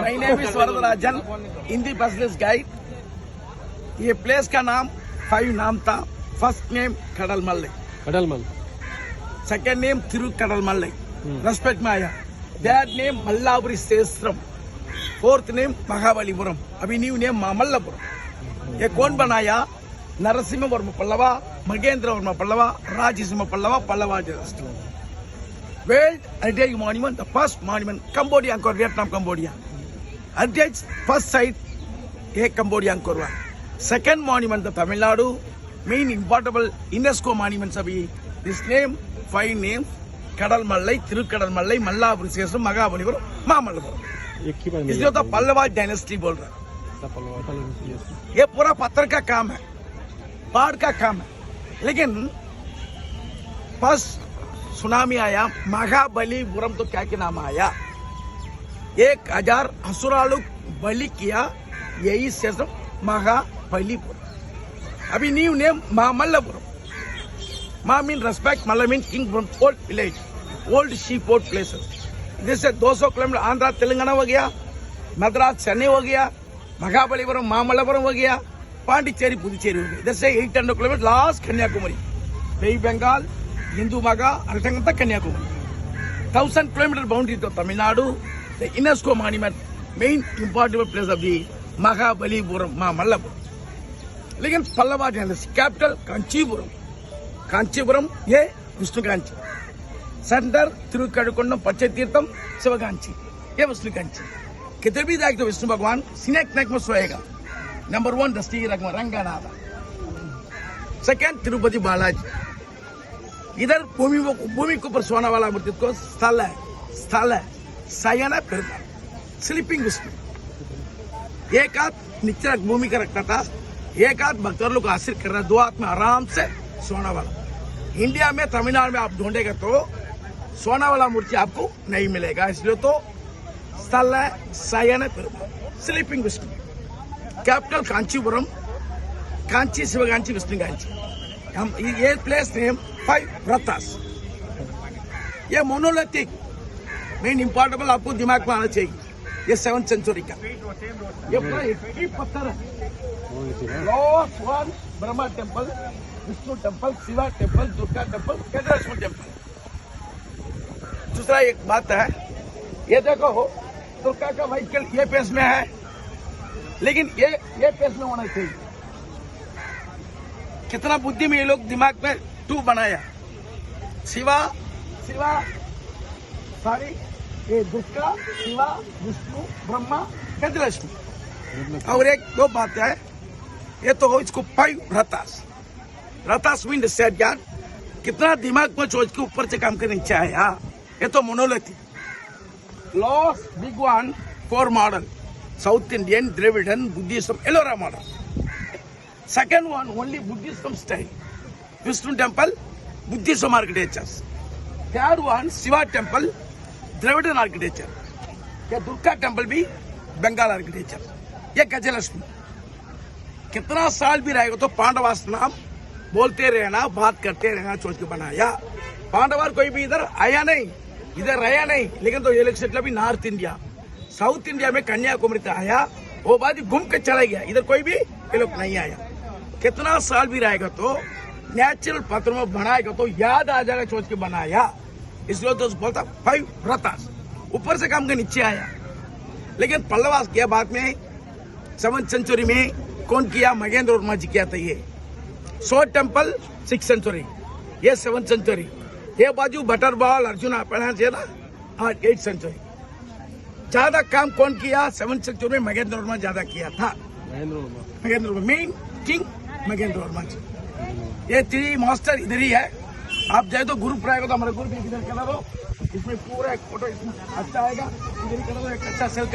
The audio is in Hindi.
My name is Varadarajan, Hindi specialist guide. ये प्लेस का नाम 5 नाम था. First name Kadalmallai, Kadalmal. Second name Kadalmallai. Respect में आया. थर्ड नेम मल्लापुरी सेस्त्रम, फोर्थ नेम महाबलीपुरम, अभी न्यू नेम मामल्लापुरम. ये कौन बनाया? Narasimha Varma Pallava, Mahendra Varma Pallava, Rajasimha Pallava, Pallava dynasty. World Heritage Monument, the first monument, Cambodia and Vietnam, Cambodia. Heritage first site, Cambodia and Korwa. Second monument, the Tamil Nadu, main importable UNESCO monuments abhi. This name, 5 names, Kadalmallai, Kadalmallai, Mallapuri Sesam, Mahabalipuram, Mamallapuram. इसलिए तो पल्लवा डायनेस्टी बोल रहा है. ये पूरा पत्थर का काम है, पहाड़ का काम है. लेकिन फर्स्ट सुनामी आया महाबलीपुरम, तो क्या नाम आया? 1000 असुरालु बलि किया, यही सेसम महाबलीपुरम. अभी new name Mamallapuram. Ma mean respect, malla mean king from old village, old sea port places. जैसे 200 किलोमीटर आंध्रा तेलंगाना हो गया, मद्रास चेन्नई हो गया, महाबलीपुरम मामल्लापुरम हो गया, पांडिचेरी पुदुचेरी हो गया. जैसे 800 किलोमीटर लास्ट कन्याकुमारी, बे बंगाल, हिंदू मगा अरटंग तक कन्याकुमारी. 1000 किलोमीटर बाउंड्री तो Tamil Nadu. The UNESCO monument, main important place of the Mahabalipuram Mamallapuram. लेकिन पल्लवा डायनेस्टी कैपिटल कांचीपुरम. कांचीपुरम ये विष्णु कांची. सेंटर तिरुकड़कुंडम, पच्चे तीर्थम, शिवकांची, ये विष्णु कांची. किधर भी देख तो विष्णु भगवान सिनेक नेक में सोएगा. नंबर 1 दस्ती रंगनाथ. सेकंड तिरुपति बालाजी. इधर भूमि के ऊपर सोने वाला मूर्ति को स्थल है शयन पेरुमाल, स्लीपिंग विष्णु. एक हाथ नीचे भूमि का रखता था, एक हाथ भक्तों को आशीर्वाद कर रहा, 2 हाथ में आराम से सोने वाला. इंडिया में तमिलनाडु में आप ढूंढेगा तो सोने वाला मूर्ति आपको नहीं मिलेगा. इसलिए तो स्थल है शयन पेरुमाल, स्लीपिंग विष्णु. कैपिटल कांचीपुरम, कांची शिवकांची विष्णु कांची. हम ये प्लेस नेम 5 व्रतास. ये मोनोलिथिक, मेन इंपॉर्टेबल आपको दिमाग में आना चाहिए. ये 7th सेंचुरी का, ये पूरा एक ही पत्थर है. Lord one Brahma temple, Vishnu temple, Shiva temple, Durga temple, Kedareshwar temple. दूसरा एक बात है, ये देखो दुर्गा का व्हीकल ये पेस में है, लेकिन ये पेस में होना चाहिए. कितना बुद्धि में ये लोग दिमाग में 2 बनाया. शिवा सारी ये दुर्गा, शिवा, विष्णु, ब्रह्मा, केदारेश्वर. और एक 2 बात है, ये तो इसको 5 व्रतास मीन सेट ज्ञान. कितना दिमाग में सोच के ऊपर से काम करने चाहिए. ये तो मोनोलिथिक. लॉस big one 4 model, south Indian, Dravidian, Buddhism, Ellora model. Second one, only Buddhism style. Vishnu temple, Buddhism architecture. Third one, Shiva temple, Dravidian architecture. ये दुर्गा टेम्पल भी बंगाल आर्किटेक्चर. ये गजलक्ष्मी. कितना साल भी रहेगा तो पांडवास नाम बोलते रहना, बात करते रहना, सोच के बनाया. पांडवार कोई भी इधर आया नहीं, इधर रहा नहीं. लेकिन तो ये लोग सेटल भी नॉर्थ इंडिया, साउथ इंडिया में कन्याकुमारी तक आया, वो बाद घूम के चला गया. इधर कोई भी ये लोग नहीं आया. कितना साल भी रहेगा तो नेचुरल पत्थर में बनाएगा तो याद आ जाएगा, सोच के बनाया. इसलिए तो बोलता 5 व्रतास. ऊपर से काम के नीचे आया. लेकिन पल्लवास किया बाद में 7th सेंचुरी में कौन किया? महेंद्र वर्मा जी किया था. ये सो टेम्पल 6th सेंचुरी, ये 7th सेंचुरी. ये बाजू बटरबॉल अर्जुन अपना से ना 8th सेंचुरी. ज्यादा काम कौन किया? 7th सेंचुरी में महेंद्र वर्मा ज्यादा किया था. महेंद्र वर्मा मेन किंग महेंद्र वर्मा जी. ये 3 मास्टर इधर ही है. आप जाए तो ग्रुप रहेगा तो हमारा ग्रुप इधर करा दो. इसमें पूरा एक फोटो इसमें अच्छा आएगा. इधर करा दो, एक अच्छा सेल